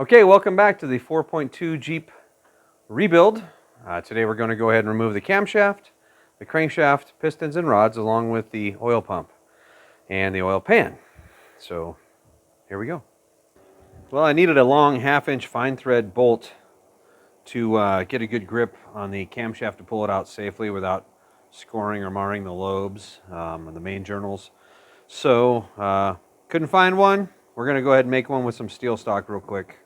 Okay, welcome back to the 4.2 Jeep rebuild. Today we're going to go ahead and remove the camshaft, the crankshaft, pistons and rods, along with the oil pump and the oil pan. So here we go. Well, I needed a long 1/2-inch fine thread bolt to get a good grip on the camshaft to pull it out safely without scoring or marring the lobes of the main journals. So couldn't find one. We're going to go ahead and make one with some steel stock real quick.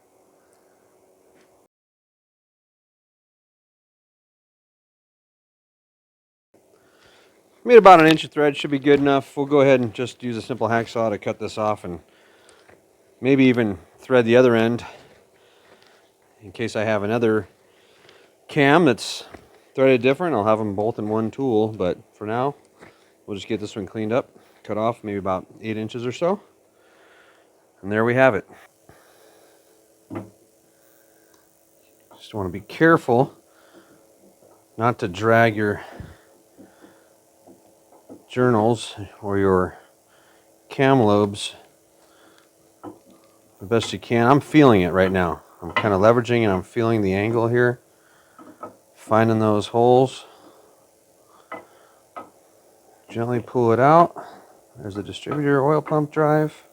Made about 1 inch of thread, should be good enough. We'll go ahead and just use a simple hacksaw to cut this off and maybe even thread the other end in case I have another cam that's threaded different. I'll have them both in one tool, but for now we'll just get this one cleaned up, cut off maybe about 8 inches or so, and there we have it. Just want to be careful not to drag your journals or your cam lobes the best you can. I'm feeling it right now. I'm kind of leveraging and I'm feeling the angle here, finding those holes. Gently pull it out. There's the distributor oil pump drive.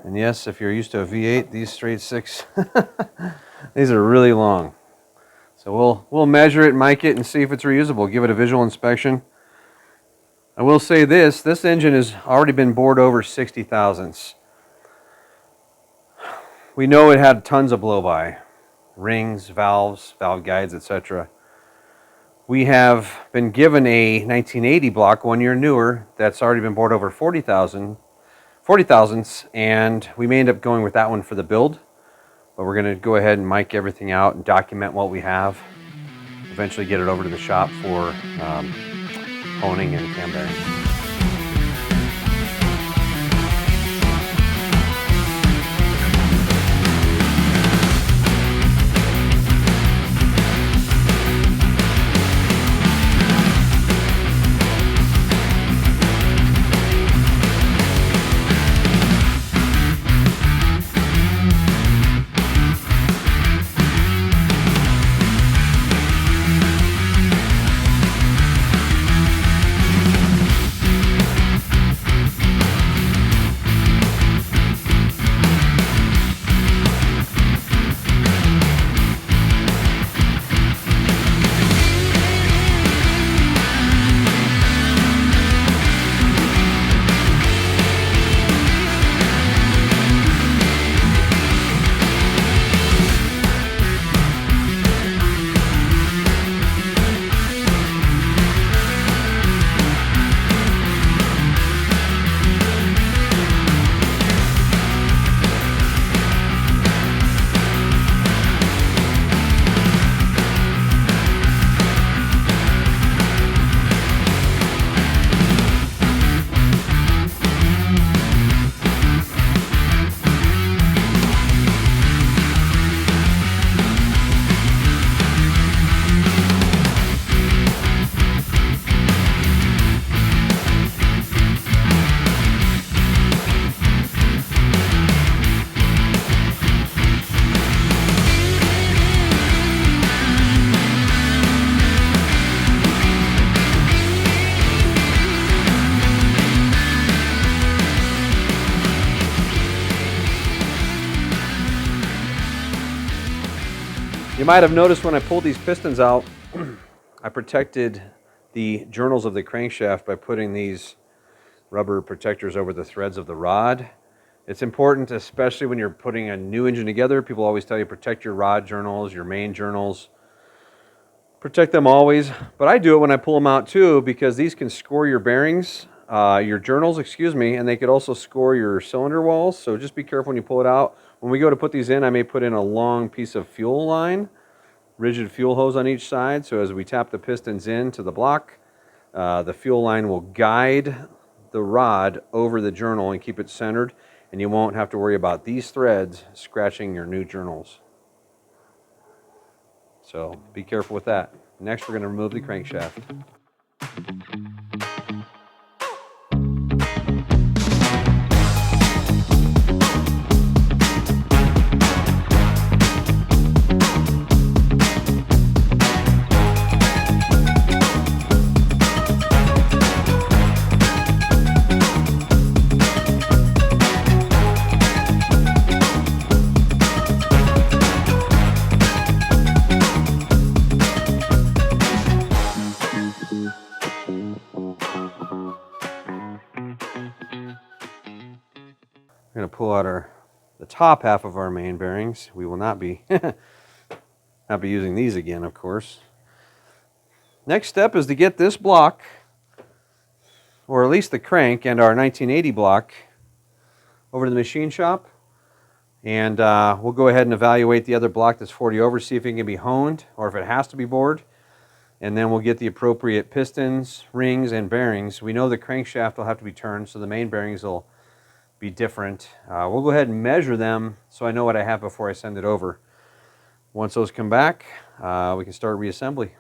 And yes, if you're used to a V8, these straight 6 these are really long. So we'll measure it, mic it, and see if it's reusable. Give it a visual inspection. I will say this engine has already been bored over 60 thousandths. We know it had tons of blow-by. Rings, valves, valve guides, etc. We have been given a 1980 block, 1 year newer, that's already been bored over 40 thousandths, and we may end up going with that one for the build. But we're going to go ahead and mic everything out and document what we have. Eventually get it over to the shop for honing and cam bearing. You might have noticed when I pulled these pistons out, I protected the journals of the crankshaft by putting these rubber protectors over the threads of the rod. It's important, especially when you're putting a new engine together. People always tell you protect your rod journals, your main journals. Protect them always, but I do it when I pull them out too, because these can score your bearings, your journals, and they could also score your cylinder walls. So just be careful when you pull it out. When we go to put these in, I may put in a long piece of fuel line, rigid fuel hose on each side. So as we tap the pistons into the block, the fuel line will guide the rod over the journal and keep it centered, and you won't have to worry about these threads scratching your new journals. So be careful with that. Next, we're going to remove the crankshaft. We're going to pull out the top half of our main bearings. We will not be using these again, of course. Next step is to get this block, or at least the crank and our 1980 block, over to the machine shop. And we'll go ahead and evaluate the other block that's 40 over, see if it can be honed or if it has to be bored. And then we'll get the appropriate pistons, rings, and bearings. We know the crankshaft will have to be turned, so the main bearings will be different. We'll go ahead and measure them so I know what I have before I send it over. Once those come back, we can start reassembly.